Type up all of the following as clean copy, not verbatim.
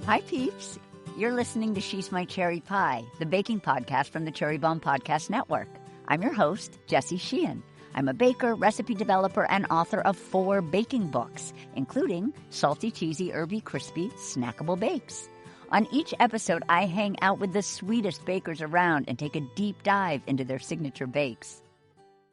Hi, peeps. You're listening to She's My Cherry Pie, the baking podcast from the Cherry Bombe Podcast Network. I'm your host, Jessie Sheehan. I'm a baker, recipe developer, and author of 4 baking books, including Salty, Cheesy, Herby, Crispy, Snackable Bakes. On each episode, I hang out with the sweetest bakers around and take a deep dive into their signature bakes.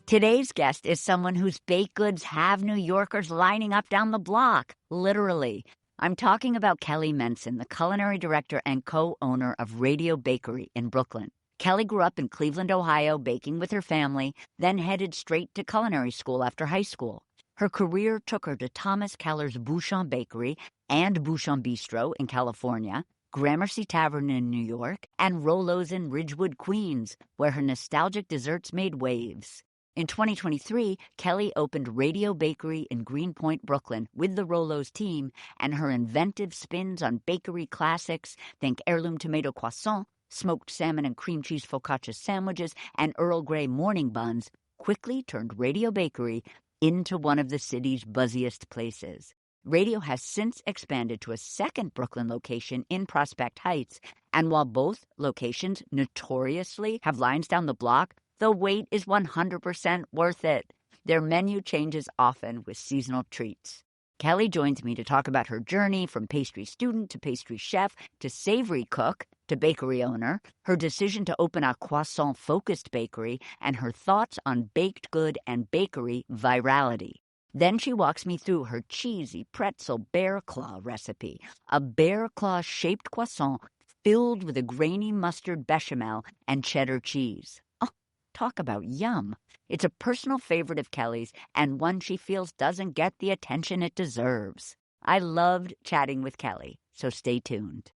Today's guest is someone whose baked goods have New Yorkers lining up down the block, literally. I'm talking about Kelly Mencin, the culinary director and co-owner of Radio Bakery in Brooklyn. Kelly grew up in Cleveland, Ohio, baking with her family, then headed straight to culinary school after high school. Her career took her to Thomas Keller's Bouchon Bakery and Bouchon Bistro in California, Gramercy Tavern in New York, and Rolo's in Ridgewood, Queens, where her nostalgic desserts made waves. In 2023, Kelly opened Radio Bakery in Greenpoint, Brooklyn, with the Rolo's team, and her inventive spins on bakery classics, think heirloom tomato croissants, smoked salmon and cream cheese focaccia sandwiches, and Earl Grey morning buns, quickly turned Radio Bakery into one of the city's buzziest places. Radio has since expanded to a second Brooklyn location in Prospect Heights, and while both locations notoriously have lines down the block, the wait is 100% worth it. Their menu changes often with seasonal treats. Kelly joins me to talk about her journey from pastry student to pastry chef to savory cook to bakery owner, her decision to open a croissant-focused bakery, and her thoughts on baked good and bakery virality. Then she walks me through her cheesy pretzel Bearclaw recipe, a Bearclaw-shaped croissant filled with a grainy mustard bechamel and cheddar cheese. Oh, talk about yum. It's a personal favorite of Kelly's and one she feels doesn't get the attention it deserves. I loved chatting with Kelly, so stay tuned.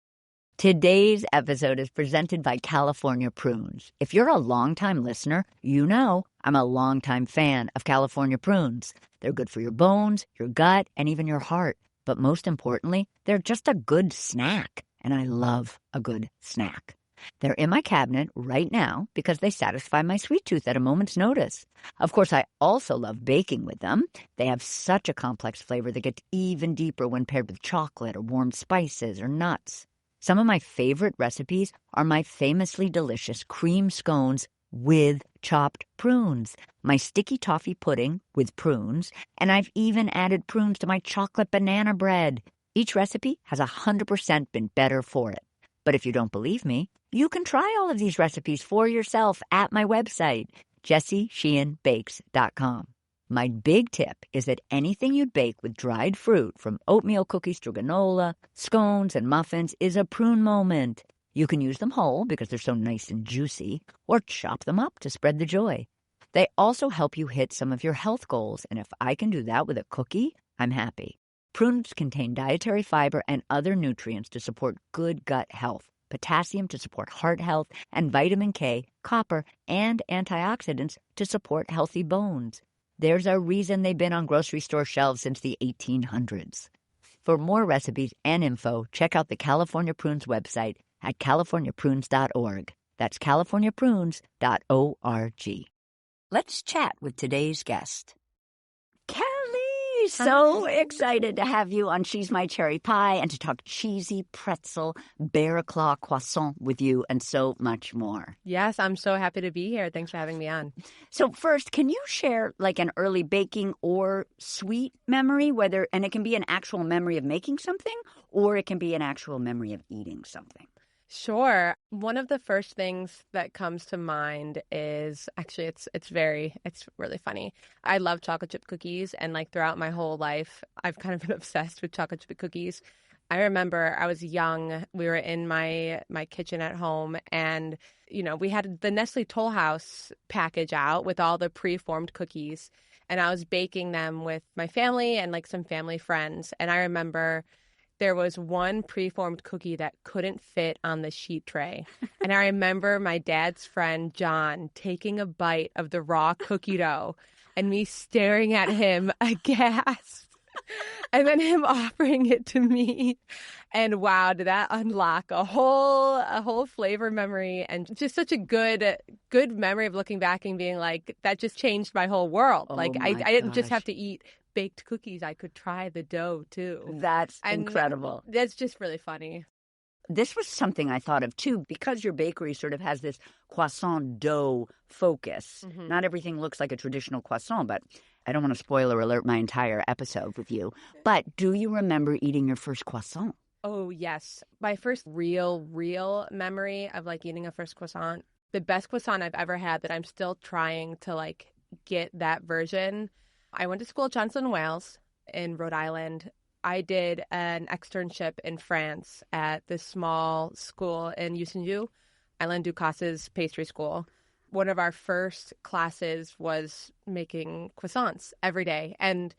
Today's episode is presented by California Prunes. If you're a longtime listener, you know I'm a longtime fan of California Prunes. They're good for your bones, your gut, and even your heart. But most importantly, they're just a good snack. And I love a good snack. They're in my cabinet right now because they satisfy my sweet tooth at a moment's notice. Of course, I also love baking with them. They have such a complex flavor that gets even deeper when paired with chocolate or warm spices or nuts. Some of my favorite recipes are my famously delicious cream scones with chopped prunes, my sticky toffee pudding with prunes, and I've even added prunes to my chocolate banana bread. Each recipe has 100% been better for it. But if you don't believe me, you can try all of these recipes for yourself at my website, jessiesheehanbakes.com. My big tip is that anything you'd bake with dried fruit, from oatmeal cookies to granola, scones, and muffins, is a prune moment. You can use them whole because they're so nice and juicy, or chop them up to spread the joy. They also help you hit some of your health goals, and if I can do that with a cookie, I'm happy. Prunes contain dietary fiber and other nutrients to support good gut health, potassium to support heart health, and vitamin K, copper, and antioxidants to support healthy bones. There's a reason they've been on grocery store shelves since the 1800s. For more recipes and info, check out the California Prunes website at californiaprunes.org. That's californiaprunes.org. Let's chat with today's guest. Kelly, so excited to have you on She's My Cherry Pie and to talk cheesy pretzel, Bearclaw croissant with you and so much more. Yes, I'm so happy to be here. Thanks for having me on. So first, can you share like an early baking or sweet memory, and it can be an actual memory of making something or it can be an actual memory of eating something? Sure. One of the first things that comes to mind is actually it's really funny. I love chocolate chip cookies, and like throughout my whole life, I've kind of been obsessed with chocolate chip cookies. I remember I was young. We were in my kitchen at home, and we had the Nestle Toll House package out with all the pre-formed cookies, and I was baking them with my family and like some family friends. And I remember there was one preformed cookie that couldn't fit on the sheet tray. And I remember my dad's friend, John, taking a bite of the raw cookie dough and me staring at him aghast. And then him offering it to me. And wow, did that unlock a whole flavor memory, and just such a good memory of looking back and being like, that just changed my whole world. Oh, like I didn't just have to eat baked cookies. I could try the dough too. That's incredible. That's just really funny. This was something I thought of, too, because your bakery sort of has this croissant dough focus. Mm-hmm. Not everything looks like a traditional croissant, but I don't want to spoiler alert my entire episode with you. But do you remember eating your first croissant? Oh, yes. My first real memory of like eating a first croissant, the best croissant I've ever had that I'm still trying to like get that version. I went to school at Johnson & Wales in Rhode Island. I did an externship in France at this small school in Usenju, Alain Ducasse's pastry school. One of our first classes was making croissants every day. And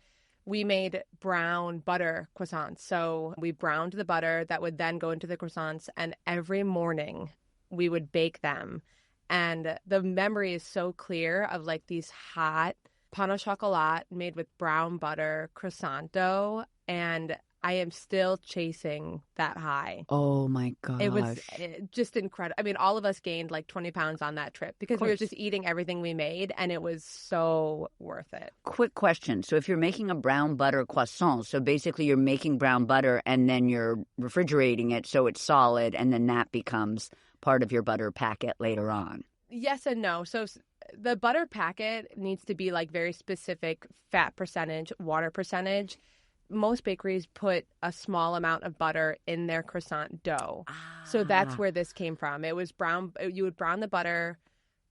we made brown butter croissants. So we browned the butter that would then go into the croissants. And every morning we would bake them. And the memory is so clear of like these hot pain au chocolat made with brown butter croissant dough. And I am still chasing that high. Oh, my gosh. It was just incredible. I mean, all of us gained like 20 pounds on that trip because we were just eating everything we made, and it was so worth it. Quick question. So if you're making a brown butter croissant, so basically you're making brown butter and then you're refrigerating it so it's solid, and then that becomes part of your butter packet later on. Yes and no. So the butter packet needs to be like very specific fat percentage, water percentage. Most bakeries put a small amount of butter in their croissant dough. So that's where this came from. It was brown. You would brown the butter,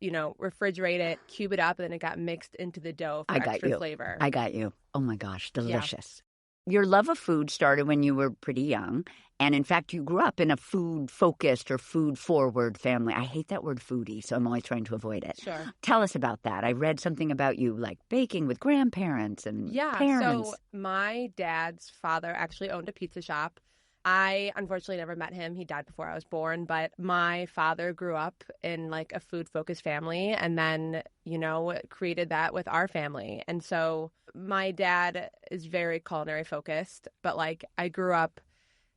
refrigerate it, cube it up, and then it got mixed into the dough for extra flavor. I got you. Oh, my gosh. Delicious. Yeah. Your love of food started when you were pretty young. And in fact, you grew up in a food-focused or food-forward family. I hate that word foodie, so I'm always trying to avoid it. Sure. Tell us about that. I read something about you like baking with grandparents and parents. So my dad's father actually owned a pizza shop. I unfortunately never met him. He died before I was born. But my father grew up in like a food-focused family and then, created that with our family. And so my dad is very culinary focused, but like I grew up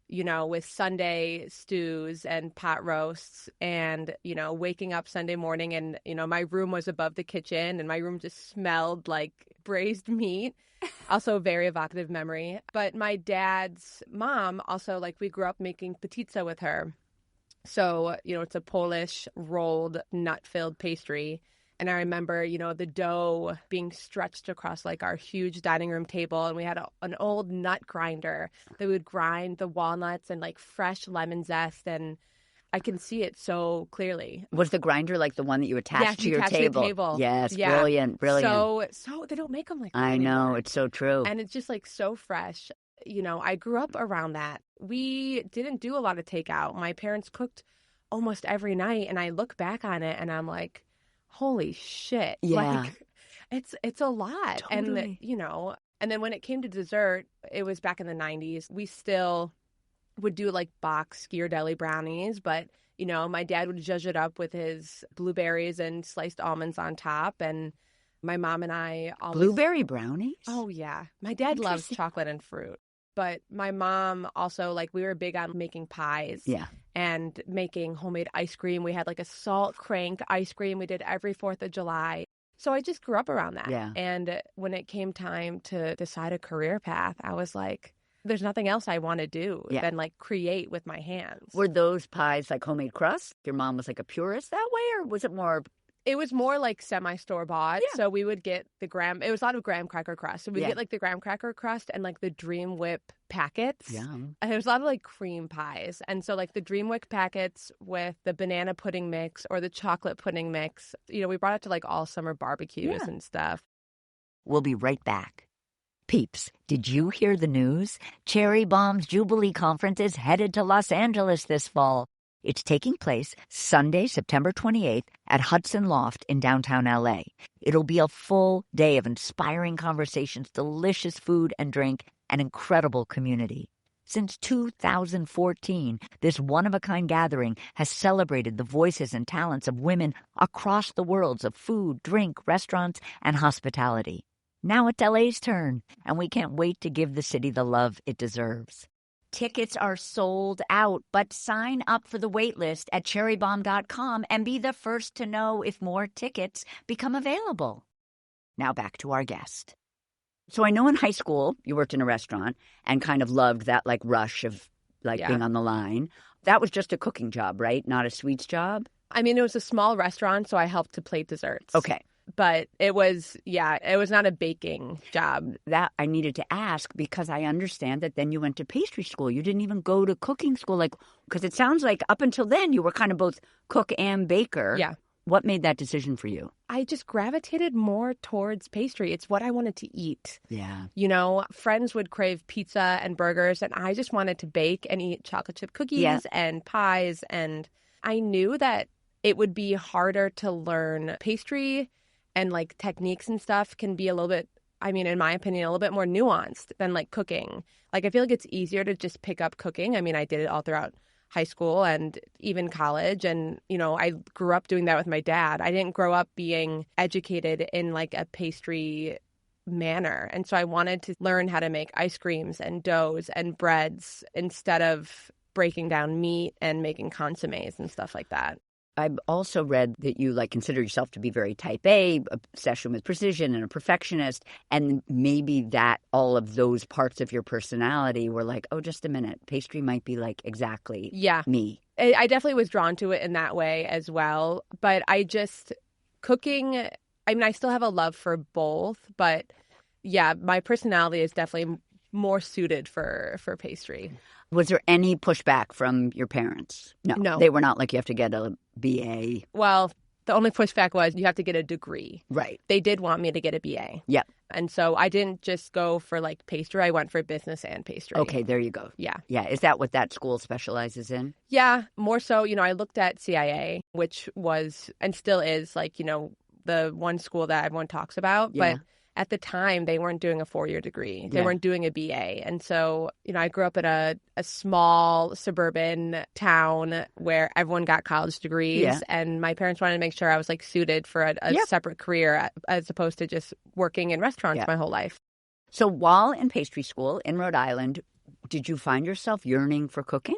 with Sunday stews and pot roasts and, waking up Sunday morning and, my room was above the kitchen and my room just smelled like braised meat. Also a very evocative memory. But my dad's mom also, like, we grew up making pizza with her. So, it's a Polish rolled nut-filled pastry. And I remember, the dough being stretched across like our huge dining room table. And we had an old nut grinder that would grind the walnuts and like fresh lemon zest. And I can see it so clearly. Was the grinder like the one that you attached to your table? To the table. Yes, yeah. Brilliant. So they don't make them like that I know, anymore. It's so true. And it's just like so fresh. I grew up around that. We didn't do a lot of takeout. My parents cooked almost every night. And I look back on it and I'm like, holy shit. Yeah. Like, it's a lot. Totally. And then when it came to dessert, it was back in the 90s. We still would do like box Ghirardelli brownies, but, my dad would zhuzh it up with his blueberries and sliced almonds on top. And my mom and I always... Blueberry brownies? Oh, yeah. My dad loves chocolate and fruit. But my mom also, like, we were big on making pies. Yeah. And making homemade ice cream. We had like a salt crank ice cream we did every 4th of July. So I just grew up around that. Yeah. And when it came time to decide a career path, I was like, there's nothing else I want to do than like create with my hands. Were those pies like homemade crust? Your mom was like a purist that way, or was it more... It was more like semi-store bought. Yeah. So we would get it was a lot of graham cracker crust. So we'd get like the graham cracker crust and like the Dream Whip packets. Yum. And there was a lot of like cream pies. And so like the Dream Whip packets with the banana pudding mix or the chocolate pudding mix, we brought it to like all summer barbecues and stuff. We'll be right back. Peeps, did you hear the news? Cherry Bomb's Jubilee Conference is headed to Los Angeles this fall. It's taking place Sunday, September 28th at Hudson Loft in downtown LA. It'll be a full day of inspiring conversations, delicious food and drink, and incredible community. Since 2014, this one-of-a-kind gathering has celebrated the voices and talents of women across the worlds of food, drink, restaurants, and hospitality. Now it's LA's turn, and we can't wait to give the city the love it deserves. Tickets are sold out, but sign up for the wait list at cherrybomb.com and be the first to know if more tickets become available. Now back to our guest. So I know in high school you worked in a restaurant and kind of loved that like rush of like being on the line. That was just a cooking job, right? Not a sweets job? I mean, it was a small restaurant, so I helped to plate desserts. Okay. But it was not a baking job. That I needed to ask because I understand that then you went to pastry school. You didn't even go to cooking school, because it sounds like up until then you were kind of both cook and baker. Yeah. What made that decision for you? I just gravitated more towards pastry. It's what I wanted to eat. Yeah. You know, friends would crave pizza and burgers, and I just wanted to bake and eat chocolate chip cookies and pies. And I knew that it would be harder to learn pastry, and like techniques and stuff can be a little bit, I mean, in my opinion, a little bit more nuanced than like cooking. Like, I feel like it's easier to just pick up cooking. I mean, I did it all throughout high school and even college. And, you know, I grew up doing that with my dad. I didn't grow up being educated in like a pastry manner. And so I wanted to learn how to make ice creams and doughs and breads instead of breaking down meat and making consommes and stuff like that. I've also read that you consider yourself to be very type A, obsession with precision and a perfectionist. And maybe that all of those parts of your personality were like, oh, just a minute. Pastry might be like exactly me. I definitely was drawn to it in that way as well. But cooking, I mean, I still have a love for both. But yeah, my personality is definitely more suited for pastry. Was there any pushback from your parents? No. They were not like, you have to get a BA. Well, the only pushback was you have to get a degree. Right. They did want me to get a BA. Yep. And so I didn't just go for like pastry. I went for business and pastry. Okay, there you go. Yeah. Yeah. Is that what that school specializes in? Yeah, more so. You know, I looked at CIA, which was and still is like, you know, the one school that everyone talks about. Yeah. But at the time, they weren't doing a 4-year degree. They weren't doing a BA. And so, you know, I grew up in a small suburban town where everyone got college degrees. Yeah. And my parents wanted to make sure I was like suited for a separate career as opposed to just working in restaurants my whole life. So while in pastry school in Rhode Island, did you find yourself yearning for cooking?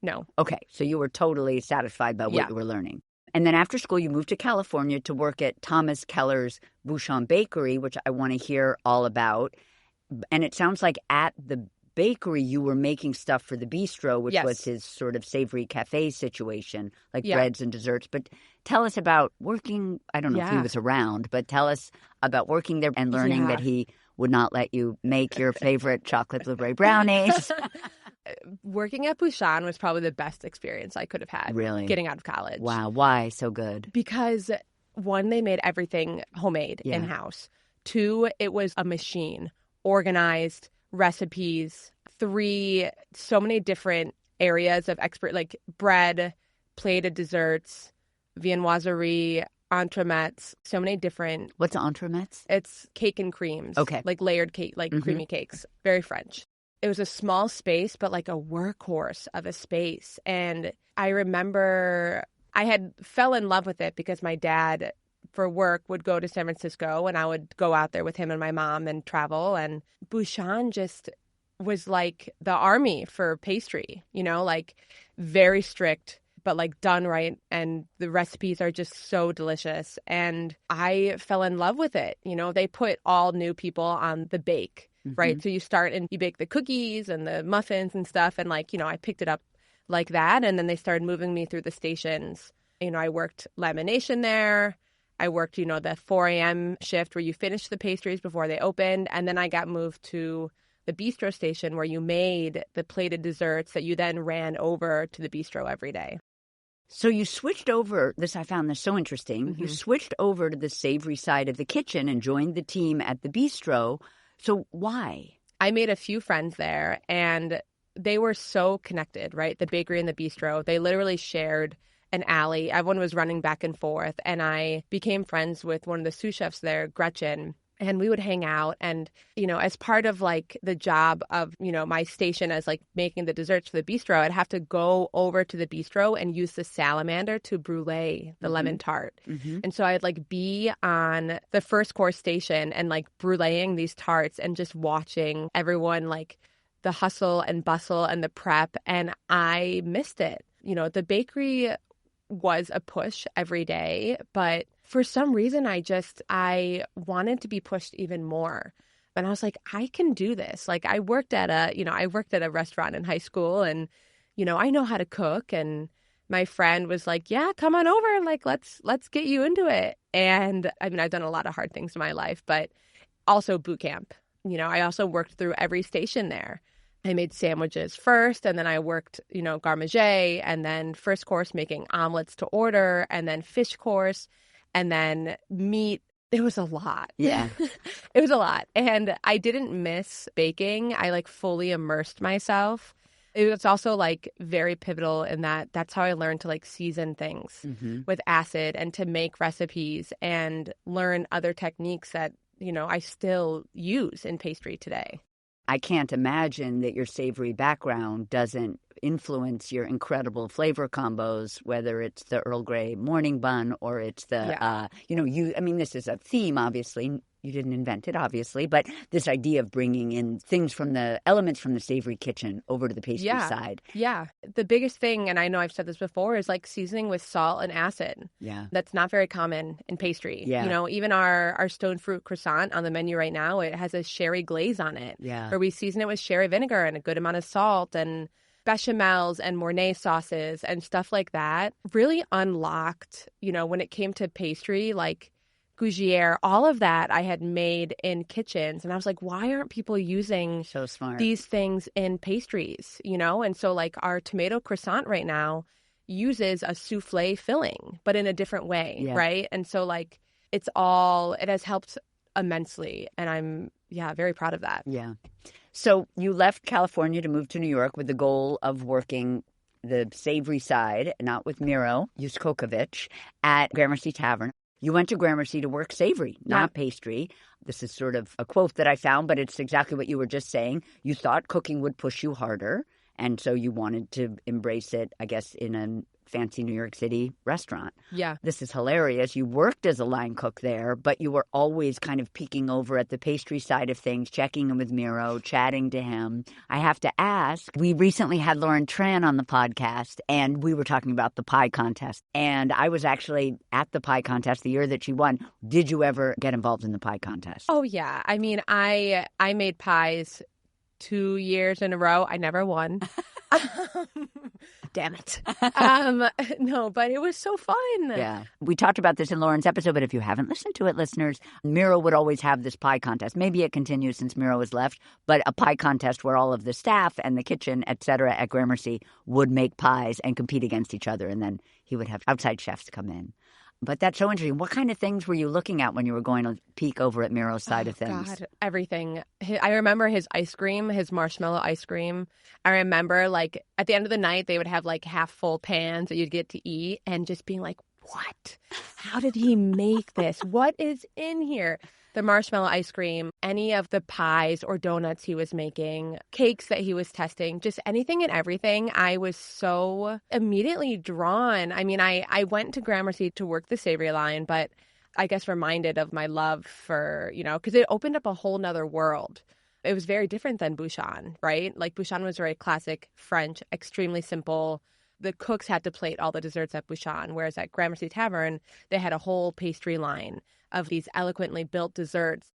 No. Okay. So you were totally satisfied by what you were learning. And then after school, you moved to California to work at Thomas Keller's Bouchon Bakery, which I want to hear all about. And it sounds like at the bakery, you were making stuff for the bistro, which was his sort of savory cafe situation, like breads and desserts. But tell us about working. I don't know if he was around, but tell us about working there and learning that he would not let you make your favorite chocolate blueberry brownies. Working at Bouchon was probably the best experience I could have had. Really? Getting out of college. Wow. Why so good? Because 1, they made everything homemade in-house. 2, it was a machine, organized, recipes. 3, so many different areas of expert, like bread, plated desserts, viennoiserie, entremets, so many different. What's entremets? It's cake and creams. Okay. Like layered cake, like creamy cakes. Very French. It was a small space, but like a workhorse of a space. And I remember I had fell in love with it because my dad, for work, would go to San Francisco and I would go out there with him and my mom and travel. And Bouchon just was like the army for pastry, you know, like very strict, but like done right. And the recipes are just so delicious. And I fell in love with it. You know, they put all new people on the bake. Right. So you start and you bake the cookies and the muffins and stuff. And like, you know, I picked it up like that. And then they started moving me through the stations. You know, I worked lamination there. I worked, you know, the 4 a.m. shift where you finish the pastries before they opened. And then I got moved to the bistro station where you made the plated desserts that you then ran over to the bistro every day. So you switched over. I found this so interesting. You switched over to the savory side of the kitchen and joined the team at the bistro. So why? I made a few friends there and they were so connected, right? The bakery and the bistro, they literally shared an alley. Everyone was running back and forth. And I became friends with one of the sous chefs there, Gretchen. And we would hang out. And, you know, as part of like the job of, you know, my station as like making the desserts for the bistro, I'd have to go over to the bistro and use the salamander to brulee the lemon tart. And so I'd like be on the first course station and like bruleeing these tarts and just watching everyone like the hustle and bustle and the prep. And I missed it. You know, the bakery was a push every day, but for some reason I wanted to be pushed even more. And I was like, I can do this. Like I worked at a restaurant in high school and, I know how to cook. And my friend was like, yeah, come on over. Like, let's get you into it. And I mean, I've done a lot of hard things in my life, but also boot camp. I also worked through every station there. I made sandwiches first, and then I worked, garde manger, and then first course making omelets to order, and then fish course, and then meat. It was a lot. Yeah. It was a lot. And I didn't miss baking. I like fully immersed myself. It was also like very pivotal in that's how I learned to like season things with acid and to make recipes and learn other techniques that, I still use in pastry today. I can't imagine that your savory background doesn't influence your incredible flavor combos, whether it's the Earl Grey morning bun or it's the, this is a theme, obviously. You didn't invent it, obviously, but this idea of bringing in things from the elements from the savory kitchen over to the pastry side. Yeah. The biggest thing, and I know I've said this before, is like seasoning with salt and acid. Yeah. That's not very common in pastry. Yeah. Even our stone fruit croissant on the menu right now, it has a sherry glaze on it. Yeah. Where we season it with sherry vinegar and a good amount of salt and bechamels and Mornay sauces and stuff like that. Really unlocked, when it came to pastry, like Gougier, all of that I had made in kitchens. And I was like, why aren't people using so smart these things in pastries, And so like our tomato croissant right now uses a souffle filling, but in a different way, right? And so like it has helped immensely. And I'm, very proud of that. Yeah. So you left California to move to New York with the goal of working the savory side, not with Miro Yuskokovich, at Gramercy Tavern. You went to Gramercy to work savory, not pastry. This is sort of a quote that I found, but it's exactly what you were just saying. You thought cooking would push you harder, and so you wanted to embrace it, I guess, in a fancy New York City restaurant. Yeah. This is hilarious. You worked as a line cook there, but you were always kind of peeking over at the pastry side of things, checking in with Miro, chatting to him. I have to ask, we recently had Lauren Tran on the podcast, and we were talking about the pie contest. And I was actually at the pie contest the year that she won. Did you ever get involved in the pie contest? Oh, yeah. I mean, I made pies 2 years in a row. I never won. Damn it. No, but it was so fun. Yeah. We talked about this in Lauren's episode, but if you haven't listened to it, listeners, Miro would always have this pie contest. Maybe it continues since Miro has left, but a pie contest where all of the staff and the kitchen, et cetera, at Gramercy would make pies and compete against each other. And then he would have outside chefs come in. But that's so interesting. What kind of things were you looking at when you were going to peek over at Miro's side of things? God, everything. I remember his ice cream, his marshmallow ice cream. I remember, like, at the end of the night, they would have, like, half-full pans that you'd get to eat and just being like, what? How did he make this? What is in here? The marshmallow ice cream, any of the pies or donuts he was making, cakes that he was testing, just anything and everything. I was so immediately drawn. I mean, I went to Gramercy to work the savory line, but I guess reminded of my love for, because it opened up a whole nother world. It was very different than Bouchon, right? Like Bouchon was very classic French, extremely simple. The cooks had to plate all the desserts at Bouchon, whereas at Gramercy Tavern, they had a whole pastry line of these eloquently built desserts.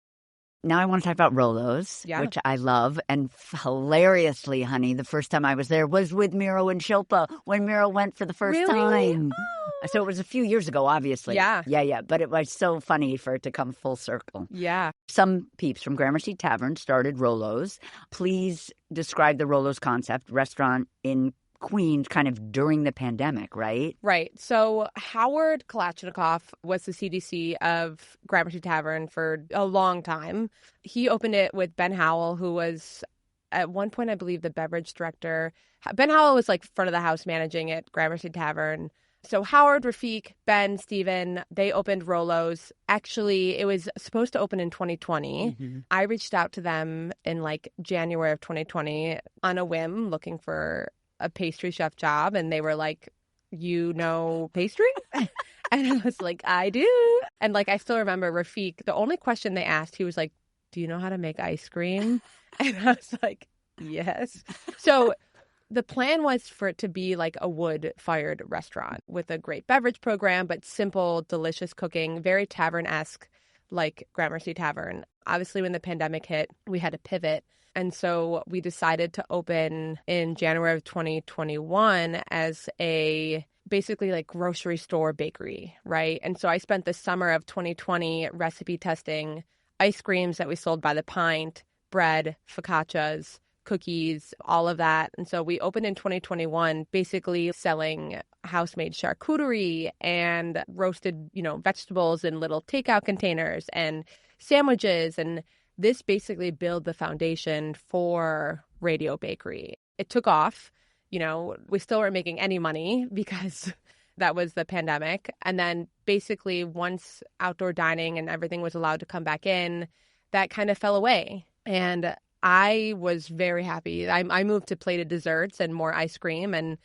Now I want to talk about Rolo's, which I love. And hilariously, honey, the first time I was there was with Miro and Shilpa when Miro went for the first time. Oh. So it was a few years ago, obviously. Yeah. Yeah. But it was so funny for it to come full circle. Yeah. Some peeps from Gramercy Tavern started Rolo's. Please describe the Rolo's concept, restaurant in Queens kind of during the pandemic, right? Right. So Howard Kalachnikov was the CDC of Gramercy Tavern for a long time. He opened it with Ben Howell, who was at one point, I believe, the beverage director. Ben Howell was like front of the house managing at Gramercy Tavern. So Howard, Rafiq, Ben, Steven, they opened Rolo's. Actually, it was supposed to open in 2020. Mm-hmm. I reached out to them in like January of 2020 on a whim looking for a pastry chef job, and they were like, you know pastry? And I was like, I do. And like I still remember Rafiq, the only question they asked, he was like, do you know how to make ice cream? And I was like, yes. So the plan was for it to be like a wood-fired restaurant with a great beverage program, but simple, delicious cooking, very tavern-esque, like Gramercy Tavern. Obviously, when the pandemic hit, we had to pivot. And so we decided to open in January of 2021 as a basically like grocery store bakery, right? And so I spent the summer of 2020 recipe testing ice creams that we sold by the pint, bread, focaccias, cookies, all of that. And so we opened in 2021 basically selling house-made charcuterie and roasted, vegetables in little takeout containers and sandwiches. And this basically built the foundation for Radio Bakery. It took off. We still weren't making any money because that was the pandemic. And then basically once outdoor dining and everything was allowed to come back in, that kind of fell away. And I was very happy. I moved to plated desserts and more ice cream, and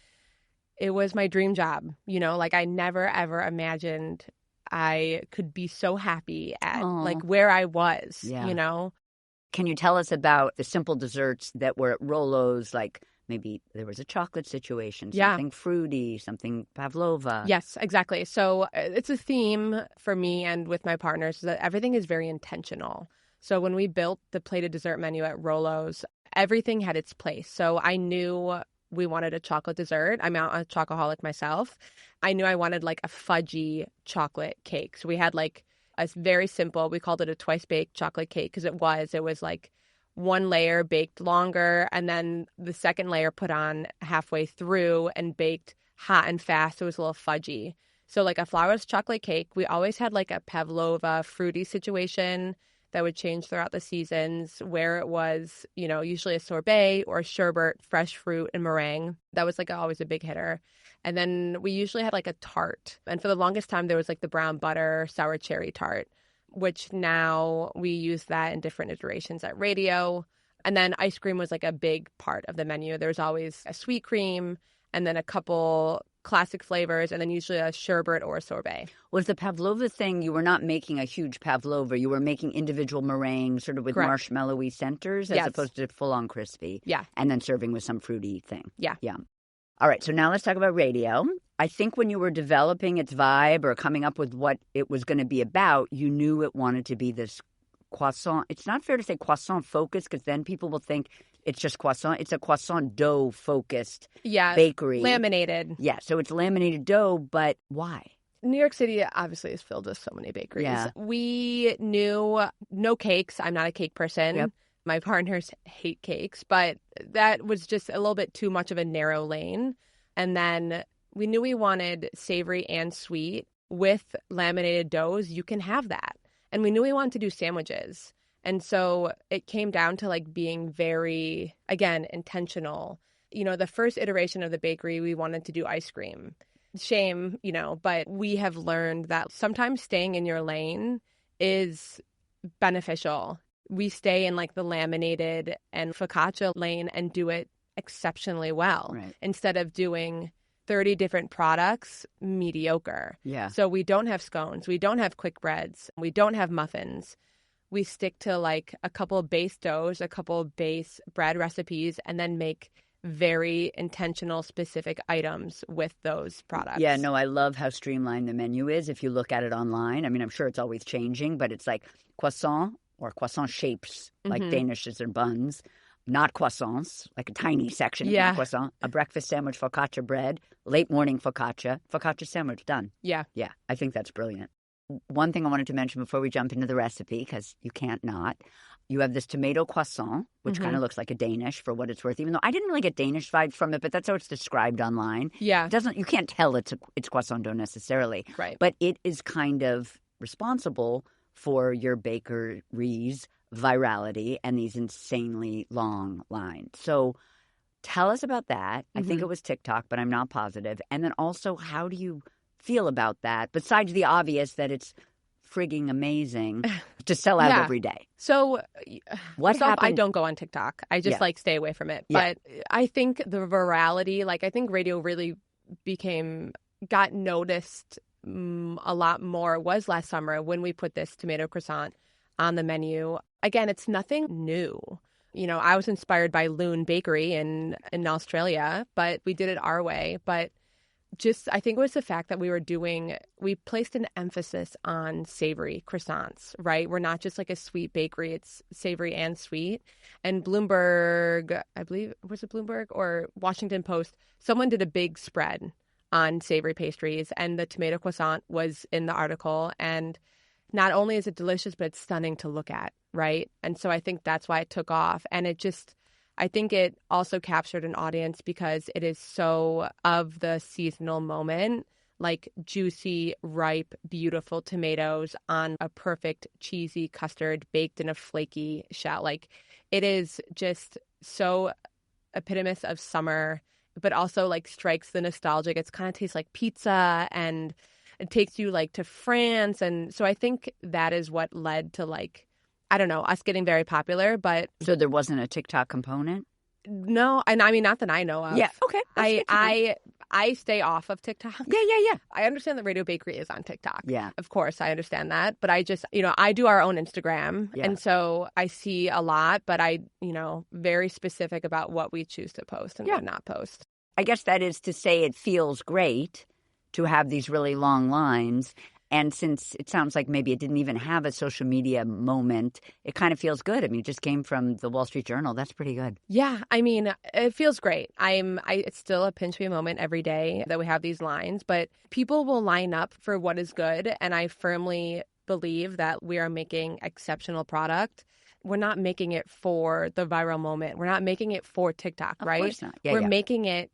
it was my dream job. Like I never, ever imagined I could be so happy at like where I was, Can you tell us about the simple desserts that were at Rolo's, like maybe there was a chocolate situation, something fruity, something pavlova? Yes, exactly. So it's a theme for me and with my partners that everything is very intentional. So when we built the plated dessert menu at Rolo's, everything had its place. So I knew we wanted a chocolate dessert. I'm a chocoholic myself. I knew I wanted like a fudgy chocolate cake. So we had like a very simple, we called it a twice baked chocolate cake because it was like one layer baked longer and then the second layer put on halfway through and baked hot and fast. So it was a little fudgy. So like a flourless chocolate cake. We always had like a pavlova fruity situation that would change throughout the seasons, where it was, usually a sorbet or a sherbet, fresh fruit and meringue. That was like always a big hitter. And then we usually had like a tart. And for the longest time, there was like the brown butter sour cherry tart, which now we use that in different iterations at Radio. And then ice cream was like a big part of the menu. There was always a sweet cream and then a couple classic flavors, and then usually a sherbet or a sorbet. Was the pavlova thing, you were not making a huge pavlova, you were making individual meringues sort of with Correct. marshmallowy centers as opposed to full-on crispy. Yeah. And then serving with some fruity thing. Yeah. All right, so now let's talk about Radio. I think when you were developing its vibe or coming up with what it was going to be about, you knew it wanted to be this croissant. It's not fair to say croissant focused because then people will think it's just croissant. It's a croissant dough focused bakery. Laminated. Yeah, so it's laminated dough, but why? New York City obviously is filled with so many bakeries. Yeah. We knew no cakes. I'm not a cake person. Yep. My partners hate cakes, but that was just a little bit too much of a narrow lane. And then we knew we wanted savory and sweet with laminated doughs. You can have that. And we knew we wanted to do sandwiches. And so it came down to like being very, again, intentional. The first iteration of the bakery, we wanted to do ice cream. Shame, but we have learned that sometimes staying in your lane is beneficial. We stay in like the laminated and focaccia lane and do it exceptionally well. Right. Instead of doing 30 different products, mediocre. Yeah. So we don't have scones. We don't have quick breads. We don't have muffins. We stick to like a couple of base doughs, a couple of base bread recipes, and then make very intentional, specific items with those products. Yeah, no, I love how streamlined the menu is. If you look at it online, I mean, I'm sure it's always changing, but it's like croissant or croissant shapes, like danishes or buns. Not croissants, like a tiny section of croissant, a breakfast sandwich, focaccia bread, late morning focaccia sandwich, done. Yeah. Yeah, I think that's brilliant. One thing I wanted to mention before we jump into the recipe, because you can't not, you have this tomato croissant, which kind of looks like a Danish for what it's worth, even though I didn't really get Danish vibes from it, but that's how it's described online. Yeah. You can't tell it's croissant dough necessarily. Right. But it is kind of responsible for your bakery's virality and these insanely long lines. So tell us about that. I think it was TikTok, but I'm not positive. And then also, how do you feel about that, besides the obvious that it's frigging amazing to sell out every day? So what happened? I don't go on TikTok. I just like stay away from it. Yeah. But I think the virality, like I think radio really got noticed a lot more was last summer when we put this tomato croissant on the menu. Again, it's nothing new. I was inspired by Loon Bakery in Australia, but we did it our way. But I think it was the fact that we placed an emphasis on savory croissants, right? We're not just like a sweet bakery, it's savory and sweet. And Bloomberg, I believe, was it Bloomberg or Washington Post? Someone did a big spread on savory pastries, and the tomato croissant was in the article. And not only is it delicious, but it's stunning to look at, right? And so I think that's why it took off. And I think it also captured an audience because it is so of the seasonal moment, like juicy, ripe, beautiful tomatoes on a perfect cheesy custard baked in a flaky shell. Like it is just so epitomous of summer, but also like strikes the nostalgic. It's kind of tastes like pizza, and it takes you like to France. And so I think that is what led to like, I don't know, us getting very popular. But So there wasn't a TikTok component? no, and I mean, not that I know of. Yeah, okay. I stay off of TikTok. Yeah. I understand that Radio Bakery is on TikTok. Yeah. Of course, I understand that. But I just, I do our own Instagram. Yeah. And so I see a lot, but I, very specific about what we choose to post and what not post. I guess that is to say it feels great to have these really long lines. And since it sounds like maybe it didn't even have a social media moment, it kind of feels good. I mean, it just came from the Wall Street Journal. That's pretty good. Yeah, I mean, it feels great. It's still a pinch me moment every day that we have these lines, but people will line up for what is good. And I firmly believe that we are making exceptional product. We're not making it for the viral moment. We're not making it for TikTok, right? Of course not. Yeah, We're making it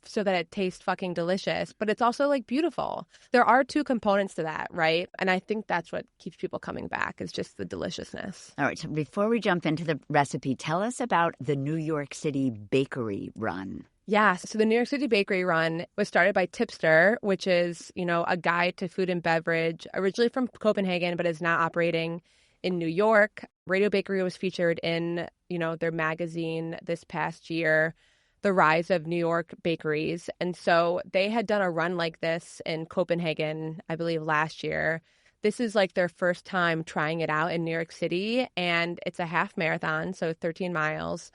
so that it tastes fucking delicious, but it's also like beautiful. There are two components to that, right? And I think that's what keeps people coming back is just the deliciousness. All right. So before we jump into the recipe, tell us about the New York City bakery run. Yeah. So the New York City bakery run was started by Tipster, which is, a guide to food and beverage, originally from Copenhagen, but is now operating in New York. Radio Bakery was featured in, their magazine this past year, The Rise of New York Bakeries. And so they had done a run like this in Copenhagen, I believe, last year. This is like their first time trying it out in New York City. And it's a half marathon, so 13 miles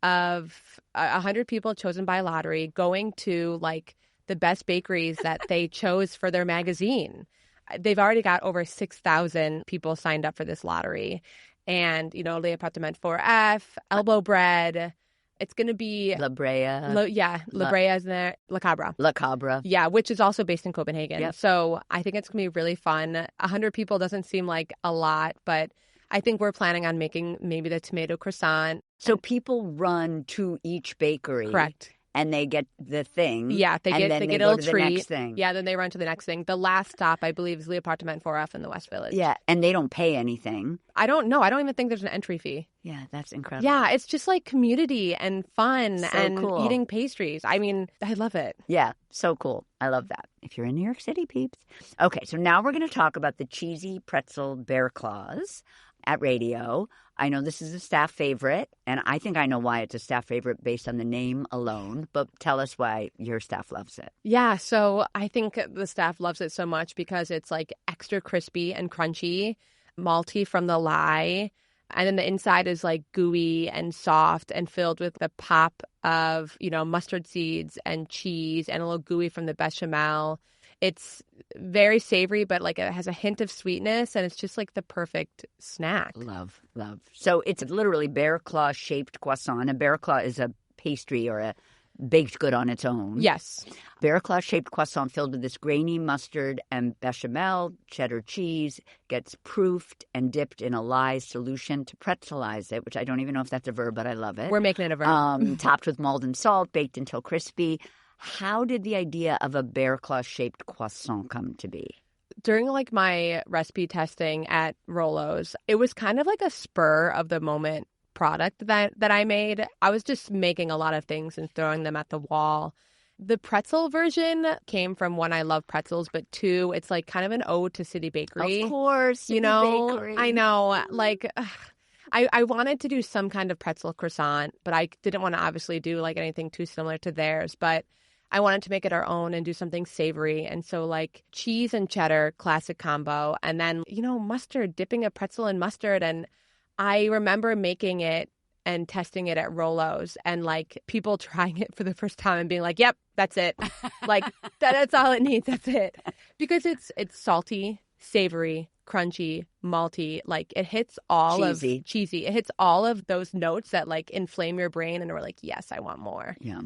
of 100 people chosen by lottery going to like the best bakeries that they chose for their magazine. They've already got over 6,000 people signed up for this lottery. And, Le Appartement 4F, Elbow Bread. It's going to be La Brea. La Brea is there. La Cabra. La Cabra. Yeah, which is also based in Copenhagen. Yep. So I think it's going to be really fun. 100 people doesn't seem like a lot, but I think we're planning on making maybe the tomato croissant. So people run to each bakery. Correct. And they get the thing. Yeah, they get a little treat. The next thing. Yeah, then they run to the next thing. The last stop, I believe, is Le Appartement 4F in the West Village. Yeah, and they don't pay anything. I don't know. I don't even think there's an entry fee. Yeah, that's incredible. Yeah, it's just like community and fun so and cool. Eating pastries. I mean, I love it. Yeah, so cool. I love that. If you're in New York City, peeps. Okay, so now we're going to talk about the cheesy pretzel Bearclaws at Radio. I know this is a staff favorite, and I think I know why it's a staff favorite based on the name alone, but tell us why your staff loves it. Yeah, so I think the staff loves it so much because it's like extra crispy and crunchy, malty from the lye, and then the inside is like gooey and soft and filled with the pop of, mustard seeds and cheese and a little gooey from the bechamel. It's very savory, but like it has a hint of sweetness, and it's just like the perfect snack. Love. So it's literally Bearclaw shaped croissant. A Bearclaw is a pastry or a baked good on its own. Yes. Bearclaw shaped croissant filled with this grainy mustard and bechamel, cheddar cheese, gets proofed and dipped in a lye solution to pretzelize it, which I don't even know if that's a verb, but I love it. We're making it a verb. Topped with molten salt, baked until crispy. How did the idea of a Bearclaw-shaped croissant come to be? During like my recipe testing at Rolo's, it was kind of like a spur of the moment product that I made. I was just making a lot of things and throwing them at the wall. The pretzel version came from, one, I love pretzels, but two, it's like kind of an ode to City Bakery. Of course, City Bakery. I know, like... I wanted to do some kind of pretzel croissant, but I didn't want to obviously do like anything too similar to theirs. But I wanted to make it our own and do something savory. And so like cheese and cheddar, classic combo. And then, mustard, dipping a pretzel in mustard. And I remember making it and testing it at Rolo's and like people trying it for the first time and being like, yep, that's it. Like that's all it needs. That's it. Because it's salty, savory, crunchy, malty. Like it hits all cheesy. It hits all of those notes that like inflame your brain and we're like, yes, I want more. Yeah.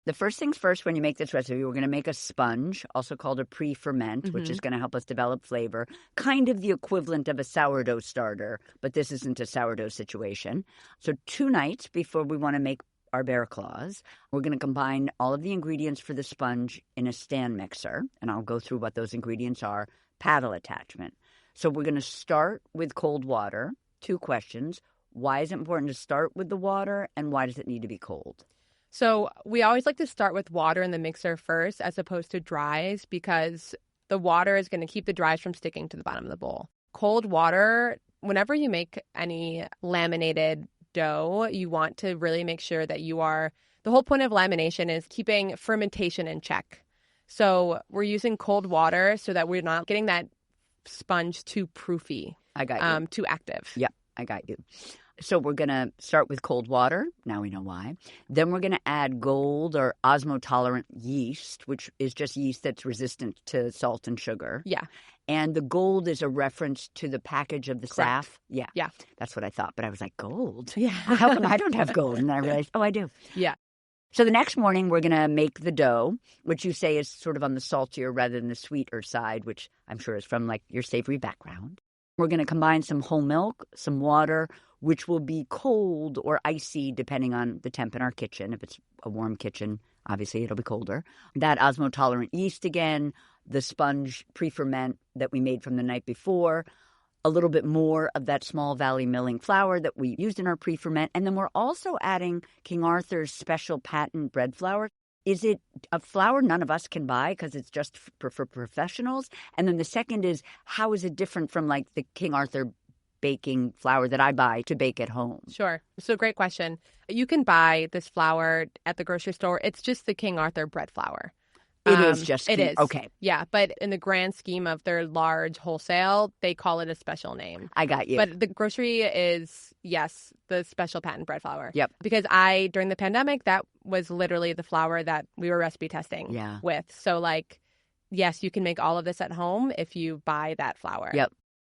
The first things first, when you make this recipe, we're going to make a sponge, also called a pre-ferment, which is going to help us develop flavor. Kind of the equivalent of a sourdough starter, but this isn't a sourdough situation. So 2 nights before we want to make our Bearclaws, we're going to combine all of the ingredients for the sponge in a stand mixer, and I'll go through what those ingredients are. Paddle attachment. So we're going to start with cold water. 2 questions. Why is it important to start with the water, and why does it need to be cold? So we always like to start with water in the mixer first as opposed to dries because the water is going to keep the dries from sticking to the bottom of the bowl. Cold water, whenever you make any laminated dough, you want to really make sure that the whole point of lamination is keeping fermentation in check. So we're using cold water so that we're not getting that sponge too proofy. I got you. Too active. Yep, I got you. So we're going to start with cold water. Now we know why. Then we're going to add gold or osmotolerant yeast, which is just yeast that's resistant to salt and sugar. Yeah. And the gold is a reference to the package of the SAF. Yeah. That's what I thought. But I was like, gold? Yeah. How come I don't have gold? And I realized, I do. Yeah. So the next morning, we're going to make the dough, which you say is sort of on the saltier rather than the sweeter side, which I'm sure is from like your savory background. We're going to combine some whole milk, some water, which will be cold or icy depending on the temp in our kitchen. If it's a warm kitchen, obviously it'll be colder. That osmotolerant yeast again, the sponge pre-ferment that we made from the night before, a little bit more of that Small Valley milling flour that we used in our pre-ferment. And then we're also adding King Arthur's special patent bread flour. Is it a flour none of us can buy because it's just for professionals? And then the second is, how is it different from like the King Arthur baking flour that I buy to bake at home? Sure. So great question. You can buy this flour at the grocery store. It's just the King Arthur bread flour. It is just It is. Okay. Yeah, but in the grand scheme of their large wholesale, they call it a special name. I got you. But the grocery is, yes, the special patent bread flour. Yep. Because during the pandemic, that was literally the flour that we were recipe testing with. So like, yes, you can make all of this at home if you buy that flour. Yep.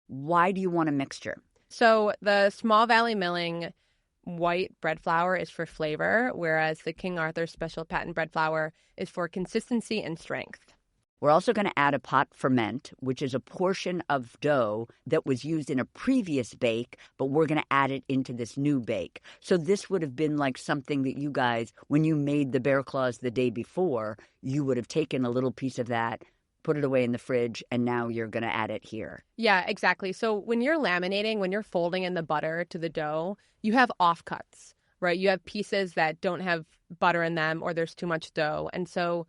Why do you want a mixture? So the Small Valley Milling white bread flour is for flavor, whereas the King Arthur special patent bread flour is for consistency and strength. We're also going to add a pot ferment, which is a portion of dough that was used in a previous bake, but we're going to add it into this new bake. So this would have been like something that you guys, when you made the Bearclaws the day before, you would have taken a little piece of that, put it away in the fridge, and now you're going to add it here. Yeah, exactly. So when you're laminating, when you're folding in the butter to the dough, you have offcuts, right? You have pieces that don't have butter in them or there's too much dough. And so,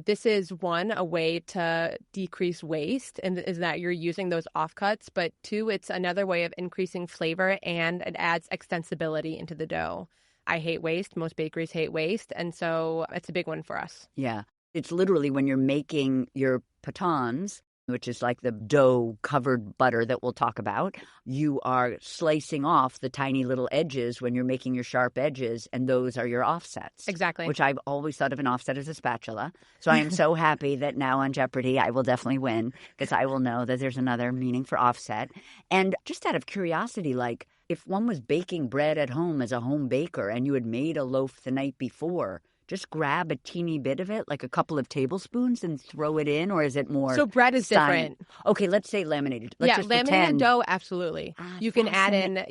this is a way to decrease waste, and is that you're using those offcuts. But 2, it's another way of increasing flavor and it adds extensibility into the dough. I hate waste. Most bakeries hate waste. And so it's a big one for us. Yeah. It's literally when you're making your pitons, which is like the dough-covered butter that we'll talk about, you are slicing off the tiny little edges when you're making your sharp edges, and those are your offsets. Exactly. Which I've always thought of an offset as a spatula. So I am so happy that now on Jeopardy I will definitely win because I will know that there's another meaning for offset. And just out of curiosity, like if one was baking bread at home as a home baker and you had made a loaf the night before, just grab a teeny bit of it, like a couple of tablespoons, and throw it in? Or is it more... So bread is different. Okay, let's say laminated. Let's just laminated pretend. Dough, absolutely. You can add in,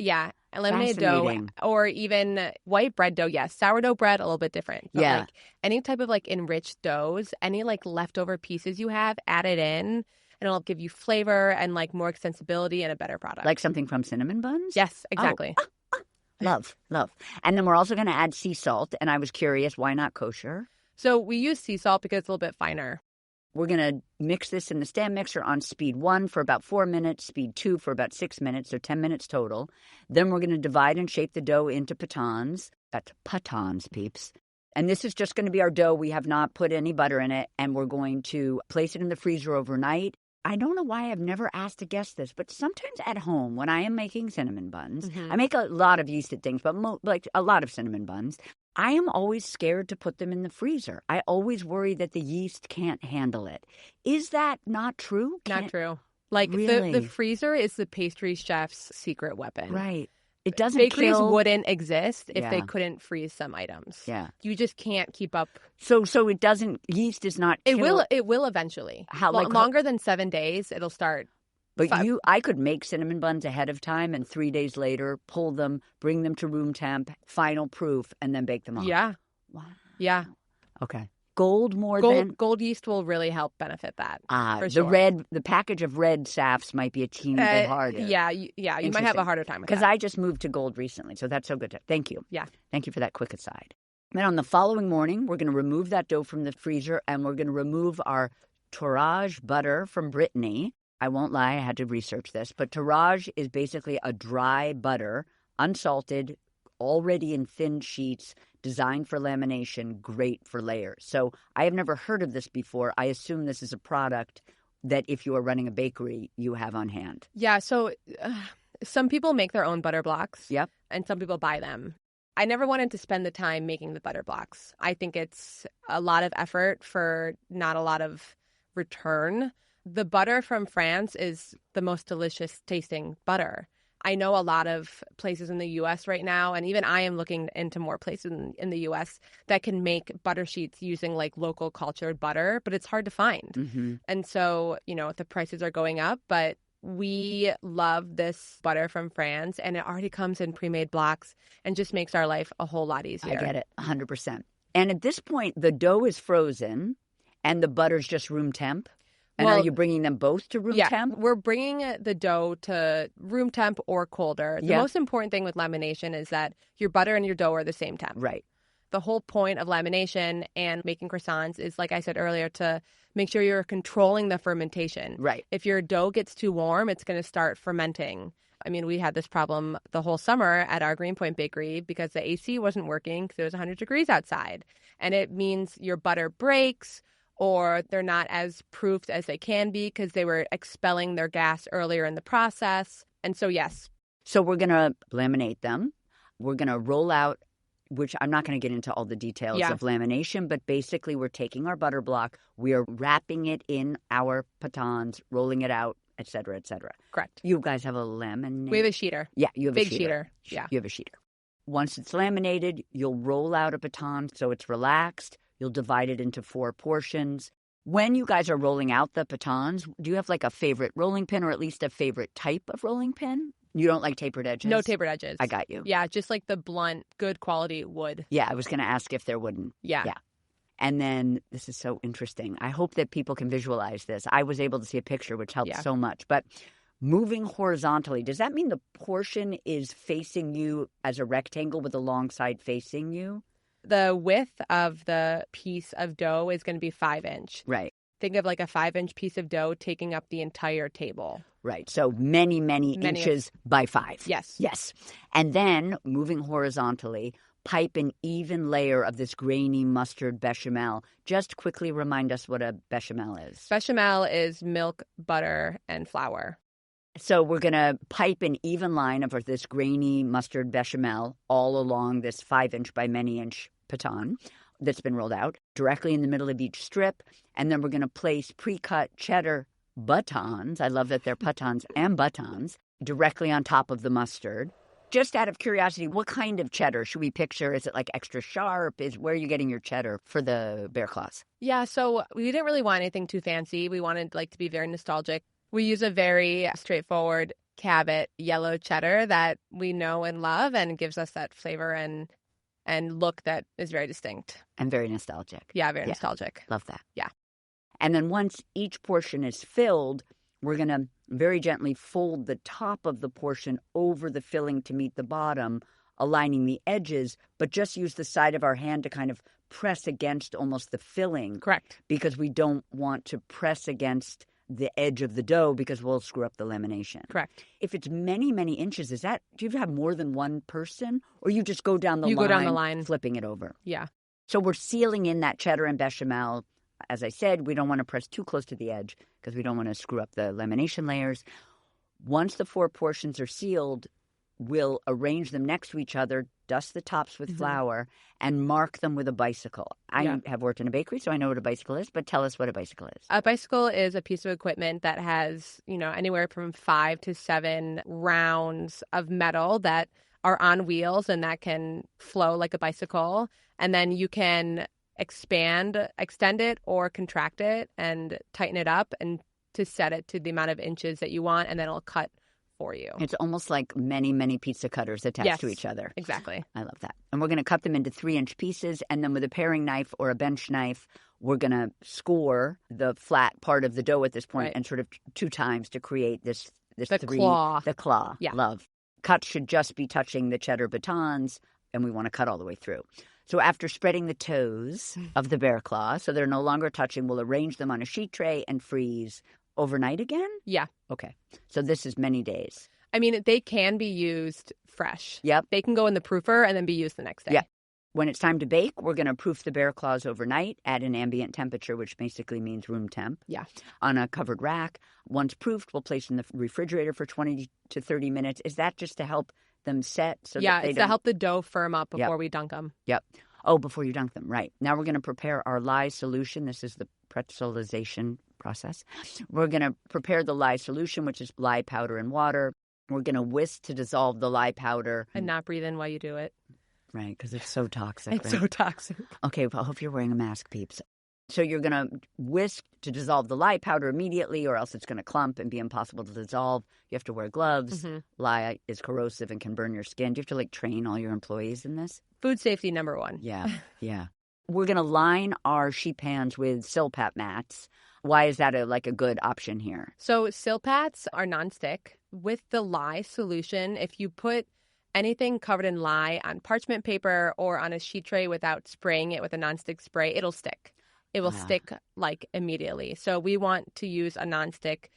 laminated dough or even white bread dough. Yes, sourdough bread, a little bit different. But like any type of like enriched doughs, any like leftover pieces you have, add it in. And it'll give you flavor and like more extensibility and a better product. Like something from cinnamon buns? Yes, exactly. Love. And then we're also going to add sea salt. And I was curious, why not kosher? So we use sea salt because it's a little bit finer. We're going to mix this in the stand mixer on speed 1 for about 4 minutes, speed 2 for about 6 minutes, so 10 minutes total. Then we're going to divide and shape the dough into pitons. That's pitons, peeps. And this is just going to be our dough. We have not put any butter in it. And we're going to place it in the freezer overnight. I don't know why I've never asked a guest this, but sometimes at home when I am making cinnamon buns, I make a lot of yeasted things, but like a lot of cinnamon buns. I am always scared to put them in the freezer. I always worry that the yeast can't handle it. Is that not true? Not true. Like really? the freezer is the pastry chef's secret weapon. Right. It doesn't Bakeries wouldn't exist if they Yeah. couldn't freeze some items. Yeah. You just can't keep up. So it doesn't. Yeast is not. It will eventually. How longer than 7 days, it'll start. But I could make cinnamon buns ahead of time, and 3 days later, pull them, bring them to room temp, final proof, and then bake them off. Yeah. Wow. Yeah. Okay. Gold yeast will really help benefit that. For the sure. the package of red safs might be a teeny bit harder. Yeah. You might have a harder time with that. Because I just moved to gold recently, so that's so good. Thank you. Yeah. Thank you for that quick aside. Then on the following morning, we're going to remove that dough from the freezer, and we're going to remove our Tourage butter from Brittany. I won't lie, I had to research this, but Tourage is basically a dry butter, unsalted, already in thin sheets, designed for lamination, great for layers. So I have never heard of this before. I assume this is a product that if you are running a bakery, you have on hand. Yeah, so some people make their own butter blocks. Yep. And some people buy them. I never wanted to spend the time making the butter blocks. I think it's a lot of effort for not a lot of return. The butter from France is the most delicious tasting butter. I know a lot of places in the U.S. right now, and even I am looking into more places in the U.S. that can make butter sheets using like local cultured butter, but it's hard to find. Mm-hmm. And so, the prices are going up, but we love this butter from France, and it already comes in pre-made blocks and just makes our life a whole lot easier. I get it, 100%. And at this point, the dough is frozen and the butter's just room temp? And are you bringing them both to room temp? We're bringing the dough to room temp or colder. The most important thing with lamination is that your butter and your dough are the same temp. Right. The whole point of lamination and making croissants is, like I said earlier, to make sure you're controlling the fermentation. Right. If your dough gets too warm, it's going to start fermenting. I mean, we had this problem the whole summer at our Greenpoint Bakery because the AC wasn't working because it was 100 degrees outside. And it means your butter breaks, or they're not as proofed as they can be because they were expelling their gas earlier in the process. And so, yes. So we're going to laminate them. We're going to roll out, which I'm not going to get into all the details of lamination, but basically we're taking our butter block, we are wrapping it in our pitons, rolling it out, et cetera, et cetera. Correct. You guys have a laminate? We have a sheeter. Yeah, you have Big a sheeter. Yeah. You have a sheeter. Once it's laminated, you'll roll out a baton so it's relaxed. You'll divide it into 4 portions. When you guys are rolling out the pitons, do you have like a favorite rolling pin or at least a favorite type of rolling pin? You don't like tapered edges? No tapered edges. I got you. Yeah, just like the blunt, good quality wood. Yeah, I was going to ask if they're wooden. Yeah. And then this is so interesting. I hope that people can visualize this. I was able to see a picture, which helped so much. But moving horizontally, does that mean the portion is facing you as a rectangle with the long side facing you? The width of the piece of dough is going to be 5-inch. Right. Think of like a 5-inch piece of dough taking up the entire table. Right. So many inches by 5. Yes. Yes. And then moving horizontally, pipe an even layer of this grainy mustard bechamel. Just quickly remind us what a bechamel is. Bechamel is milk, butter, and flour. So we're going to pipe an even line of this grainy mustard bechamel all along this 5-inch by many inch piton that's been rolled out directly in the middle of each strip. And then we're going to place pre-cut cheddar batons. I love that they're pitons and batons directly on top of the mustard. Just out of curiosity, what kind of cheddar should we picture? Is it like extra sharp? Where are you getting your cheddar for the Bearclaws? Yeah, so we didn't really want anything too fancy. We wanted to be very nostalgic. We use a very straightforward Cabot yellow cheddar that we know and love and gives us that flavor and look that is very distinct. And very nostalgic. Yeah, very nostalgic. Love that. Yeah. And then once each portion is filled, we're going to very gently fold the top of the portion over the filling to meet the bottom, aligning the edges, but just use the side of our hand to kind of press against almost the filling. Correct. Because we don't want to press against the edge of the dough because we'll screw up the lamination. Correct. If it's many inches, do you have more than one person? Or you just go down the line? You go down the line. Flipping it over. Yeah. So we're sealing in that cheddar and bechamel As I said, we don't want to press too close to the edge because we don't want to screw up the lamination layers. Once the 4 portions are sealed, we'll arrange them next to each other, dust the tops with flour, and mark them with a bicycle. I have worked in a bakery, so I know what a bicycle is, but tell us what a bicycle is. A bicycle is a piece of equipment that has, anywhere from 5 to 7 rounds of metal that are on wheels and that can flow like a bicycle. And then you can extend it or contract it and tighten it up and to set it to the amount of inches that you want, and then it'll cut for you. It's almost like many, many pizza cutters attached to each other. Exactly. I love that. And we're going to cut them into 3-inch pieces, and then with a paring knife or a bench knife, we're going to score the flat part of the dough at this point and sort of 2 times to create this claw. The claw. Yeah. Love. Cuts should just be touching the cheddar batons, and we want to cut all the way through. So after spreading the toes of the Bearclaw, so they're no longer touching, we'll arrange them on a sheet tray and freeze overnight again? Yeah. Okay. So this is many days. I mean, they can be used fresh. Yep. They can go in the proofer and then be used the next day. Yeah. When it's time to bake, we're going to proof the Bearclaws overnight at an ambient temperature, which basically means room temp. Yeah. On a covered rack. Once proofed, we'll place in the refrigerator for 20 to 30 minutes. Is that just to help them set? It's to help the dough firm up before we dunk them. Yep. Oh, before you dunk them. Right. Now we're going to prepare our lye solution. This is the pretzelization process. We're going to prepare the lye solution, which is lye powder and water. We're going to whisk to dissolve the lye powder. And not breathe in while you do it. Right, because it's so toxic. It's so toxic. Okay, well, I hope you're wearing a mask, peeps. So you're going to whisk to dissolve the lye powder immediately, or else it's going to clump and be impossible to dissolve. You have to wear gloves. Lye is corrosive and can burn your skin. Do you have to train all your employees in this? Food safety number 1. Yeah. We're going to line our sheet pans with Silpat mats. Why is that a good option here? So Silpats are nonstick. With the lye solution, if you put anything covered in lye on parchment paper or on a sheet tray without spraying it with a nonstick spray, it'll stick. It will stick immediately. So we want to use a nonstick.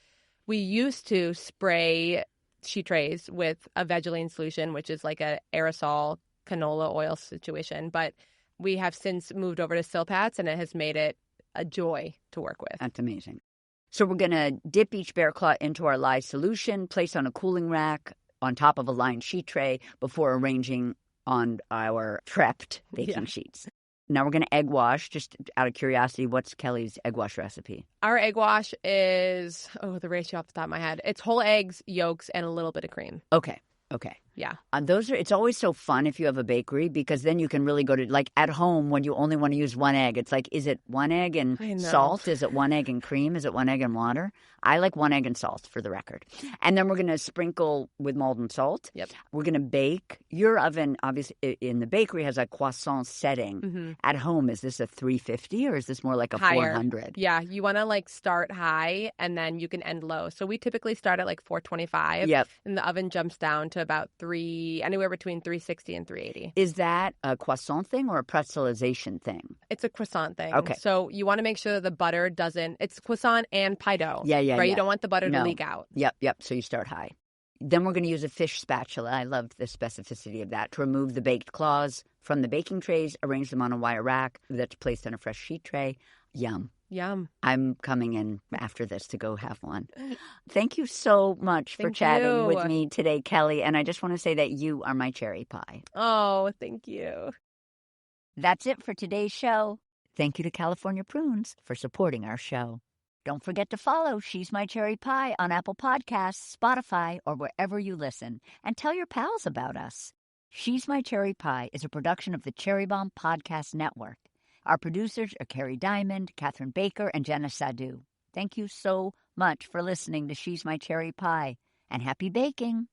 We used to spray sheet trays with a Vegeline solution, which is like a aerosol canola oil situation. But we have since moved over to Silpats, and it has made it a joy to work with. That's amazing. So we're going to dip each Bearclaw into our lye solution, place on a cooling rack on top of a lined sheet tray before arranging on our prepped baking sheets. Now we're going to egg wash. Just out of curiosity, what's Kelly's egg wash recipe? Our egg wash is, the ratio off the top of my head. It's whole eggs, yolks, and a little bit of cream. Okay. Yeah. It's always so fun if you have a bakery, because then you can really go to, at home when you only want to use 1 egg. It's is it 1 egg and salt? Is it 1 egg and cream? Is it 1 egg and water? I like 1 egg and salt, for the record. And then we're going to sprinkle with molten salt. Yep. We're going to bake. Your oven, obviously, in the bakery has a croissant setting. At home, is this a 350 or is this more like a higher? 400? Yeah. You want to start high and then you can end low. So we typically start at 425. Yep. And the oven jumps down to about anywhere between 360 and 380. Is that a croissant thing or a pretzelization thing? It's a croissant thing. Okay. So you want to make sure that the butter it's croissant and pie dough. Yeah. Right? You don't want the butter to leak out. Yep. So you start high. Then we're going to use a fish spatula. I love the specificity of that. To remove the baked claws from the baking trays, arrange them on a wire rack that's placed on a fresh sheet tray. Yum. I'm coming in after this to go have one. Thank you so much for chatting with me today, Kelly. And I just want to say that you are my cherry pie. Oh, thank you. That's it for today's show. Thank you to California Prunes for supporting our show. Don't forget to follow She's My Cherry Pie on Apple Podcasts, Spotify, or wherever you listen. And tell your pals about us. She's My Cherry Pie is a production of the Cherry Bombe Podcast Network. Our producers are Carrie Diamond, Catherine Baker, and Jenna Sadu. Thank you so much for listening to She's My Cherry Pie, and happy baking!